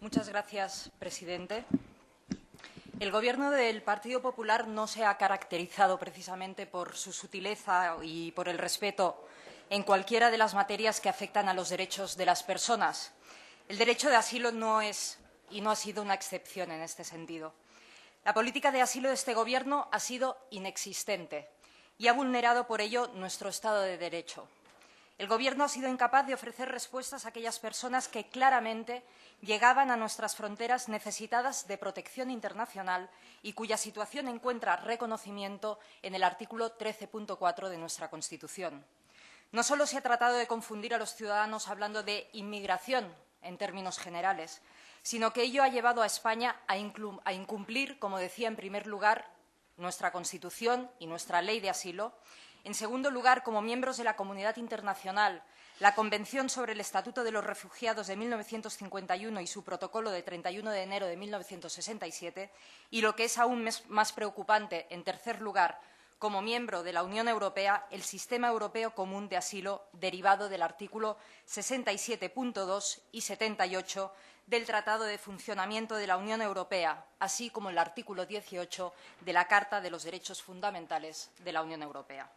Muchas gracias, presidente. El Gobierno del Partido Popular no se ha caracterizado precisamente por su sutileza y por el respeto en cualquiera de las materias que afectan a los derechos de las personas. El derecho de asilo no es y no ha sido una excepción en este sentido. La política de asilo de este Gobierno ha sido inexistente y ha vulnerado por ello nuestro Estado de Derecho. El Gobierno ha sido incapaz de ofrecer respuestas a aquellas personas que claramente llegaban a nuestras fronteras necesitadas de protección internacional y cuya situación encuentra reconocimiento en el artículo 13.4 de nuestra Constitución. No solo se ha tratado de confundir a los ciudadanos hablando de inmigración en términos generales, sino que ello ha llevado a España a incumplir, como decía, en primer lugar, nuestra Constitución y nuestra Ley de Asilo. En segundo lugar, como miembros de la comunidad internacional, la Convención sobre el Estatuto de los Refugiados de 1951 y su protocolo de 31 de enero de 1967, y lo que es aún más preocupante, en tercer lugar, como miembro de la Unión Europea, el Sistema Europeo Común de Asilo, derivado del artículo 67.2 y 78 del Tratado de Funcionamiento de la Unión Europea, así como el artículo 18 de la Carta de los Derechos Fundamentales de la Unión Europea.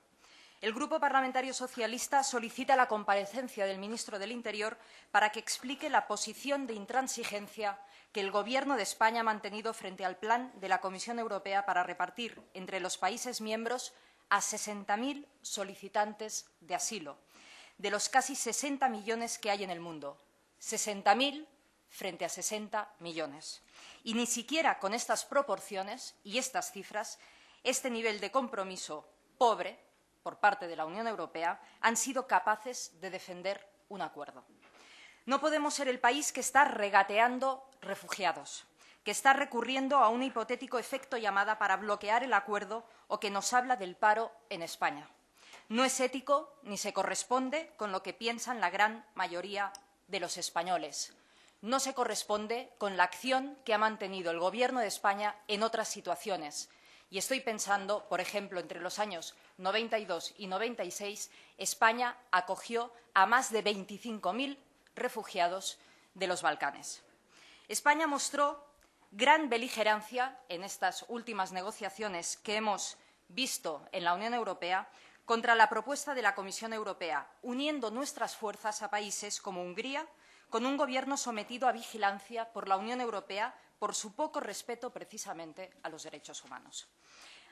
El Grupo Parlamentario Socialista solicita la comparecencia del ministro del Interior para que explique la posición de intransigencia que el Gobierno de España ha mantenido frente al plan de la Comisión Europea para repartir entre los países miembros a 60.000 solicitantes de asilo, de los casi 60 millones que hay en el mundo. 60.000 frente a 60 millones. Y ni siquiera con estas proporciones y estas cifras, este nivel de compromiso pobre por parte de la Unión Europea, han sido capaces de defender un acuerdo. No podemos ser el país que está regateando refugiados, que está recurriendo a un hipotético efecto llamada para bloquear el acuerdo o que nos habla del paro en España. No es ético ni se corresponde con lo que piensan la gran mayoría de los españoles. No se corresponde con la acción que ha mantenido el Gobierno de España en otras situaciones. Y estoy pensando, por ejemplo, entre los años 92 y 96, España acogió a más de 25.000 refugiados de los Balcanes. España mostró gran beligerancia en estas últimas negociaciones que hemos visto en la Unión Europea contra la propuesta de la Comisión Europea, uniendo nuestras fuerzas a países como Hungría, con un gobierno sometido a vigilancia por la Unión Europea por su poco respeto precisamente a los derechos humanos.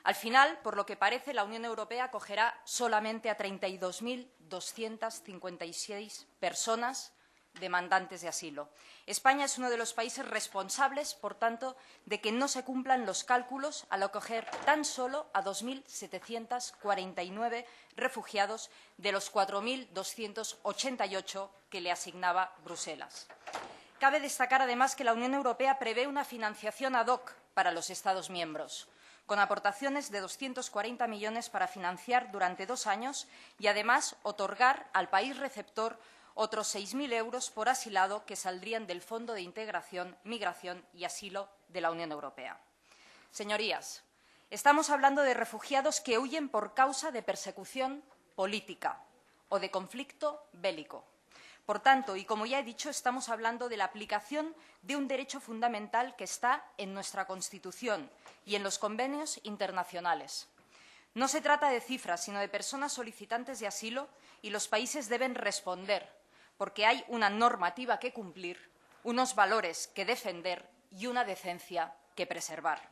Al final, por lo que parece, la Unión Europea acogerá solamente a 32.256 personas demandantes de asilo. España es uno de los países responsables, por tanto, de que no se cumplan los cálculos al acoger tan solo a 2.749 refugiados de los 4.288 que le asignaba Bruselas. Cabe destacar, además, que la Unión Europea prevé una financiación ad hoc para los Estados miembros, con aportaciones de 240 millones para financiar durante 2 años y, además, otorgar al país receptor otros 6.000 euros por asilado que saldrían del Fondo de Integración, Migración y Asilo de la Unión Europea. Señorías, estamos hablando de refugiados que huyen por causa de persecución política o de conflicto bélico. Por tanto, y como ya he dicho, estamos hablando de la aplicación de un derecho fundamental que está en nuestra Constitución y en los convenios internacionales. No se trata de cifras, sino de personas solicitantes de asilo y los países deben responder, porque hay una normativa que cumplir, unos valores que defender y una decencia que preservar.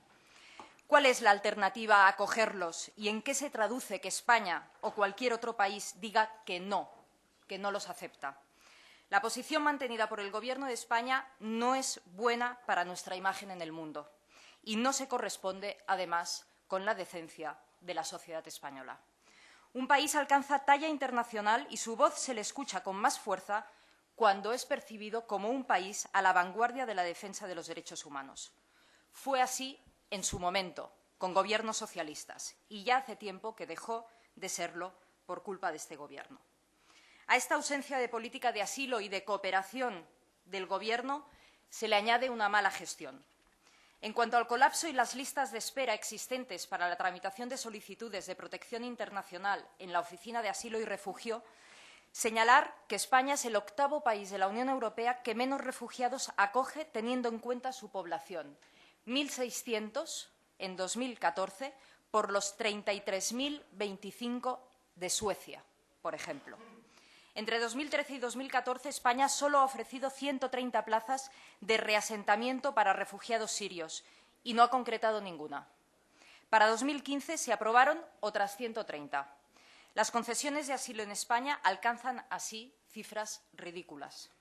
¿Cuál es la alternativa a acogerlos y en qué se traduce que España o cualquier otro país diga que no los acepta? La posición mantenida por el Gobierno de España no es buena para nuestra imagen en el mundo y no se corresponde, además, con la decencia de la sociedad española. Un país alcanza talla internacional y su voz se le escucha con más fuerza cuando es percibido como un país a la vanguardia de la defensa de los derechos humanos. Fue así en su momento, con gobiernos socialistas, y ya hace tiempo que dejó de serlo por culpa de este Gobierno. A esta ausencia de política de asilo y de cooperación del Gobierno se le añade una mala gestión. En cuanto al colapso y las listas de espera existentes para la tramitación de solicitudes de protección internacional en la Oficina de Asilo y Refugio, Señalar que España es el octavo país de la Unión Europea que menos refugiados acoge teniendo en cuenta su población, 1.600 en 2014 por los 33.025 de Suecia, por ejemplo. Entre 2013 y 2014, España solo ha ofrecido 130 plazas de reasentamiento para refugiados sirios y no ha concretado ninguna. Para 2015 se aprobaron otras 130. Las concesiones de asilo en España alcanzan así cifras ridículas.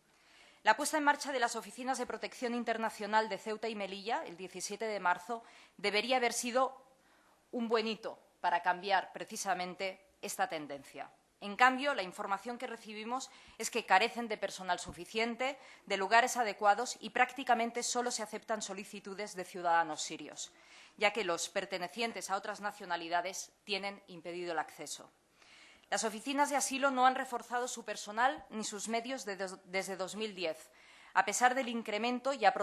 La puesta en marcha de las oficinas de protección internacional de Ceuta y Melilla, el 17 de marzo, debería haber sido un buen hito para cambiar precisamente esta tendencia. En cambio, la información que recibimos es que carecen de personal suficiente, de lugares adecuados y prácticamente solo se aceptan solicitudes de ciudadanos sirios, ya que los pertenecientes a otras nacionalidades tienen impedido el acceso. Las oficinas de asilo no han reforzado su personal ni sus medios desde 2010, a pesar del incremento ya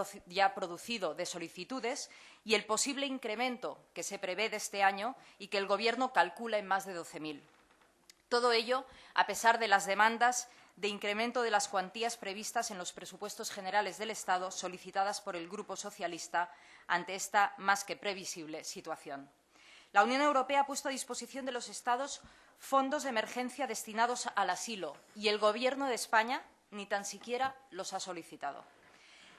producido de solicitudes y el posible incremento que se prevé de este año y que el Gobierno calcula en más de 12.000. Todo ello a pesar de las demandas de incremento de las cuantías previstas en los presupuestos generales del Estado solicitadas por el Grupo Socialista ante esta más que previsible situación. La Unión Europea ha puesto a disposición de los Estados fondos de emergencia destinados al asilo y el Gobierno de España ni tan siquiera los ha solicitado.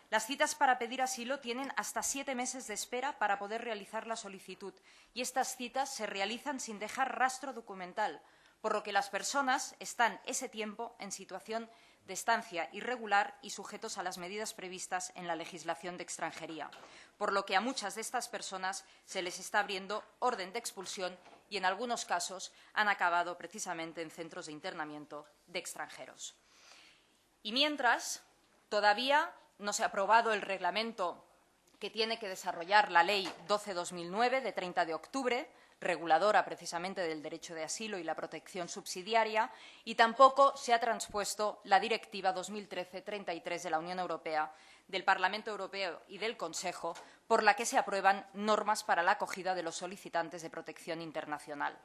Las citas para pedir asilo tienen hasta 7 meses de espera para poder realizar la solicitud y estas citas se realizan sin dejar rastro documental, por lo que las personas están ese tiempo en situación de estancia irregular y sujetos a las medidas previstas en la legislación de extranjería, por lo que a muchas de estas personas se les está abriendo orden de expulsión y en algunos casos han acabado precisamente en centros de internamiento de extranjeros. Y mientras, todavía no se ha aprobado el reglamento que tiene que desarrollar la Ley 12/2009 de 30 de octubre, reguladora precisamente del derecho de asilo y la protección subsidiaria, y tampoco se ha transpuesto la Directiva 2013/33 de la Unión Europea, del Parlamento Europeo y del Consejo, por la que se aprueban normas para la acogida de los solicitantes de protección internacional.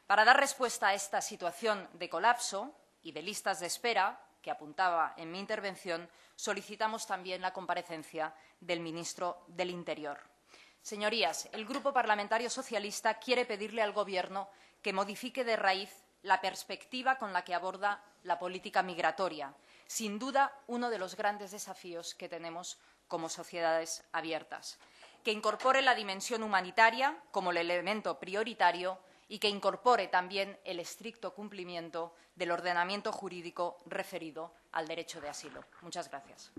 Para dar respuesta a esta situación de colapso y de listas de espera, que apuntaba en mi intervención, solicitamos también la comparecencia del ministro del Interior. Señorías, el Grupo Parlamentario Socialista quiere pedirle al Gobierno que modifique de raíz la perspectiva con la que aborda la política migratoria, sin duda uno de los grandes desafíos que tenemos como sociedades abiertas, que incorpore la dimensión humanitaria como el elemento prioritario y que incorpore también el estricto cumplimiento del ordenamiento jurídico referido al derecho de asilo. Muchas gracias.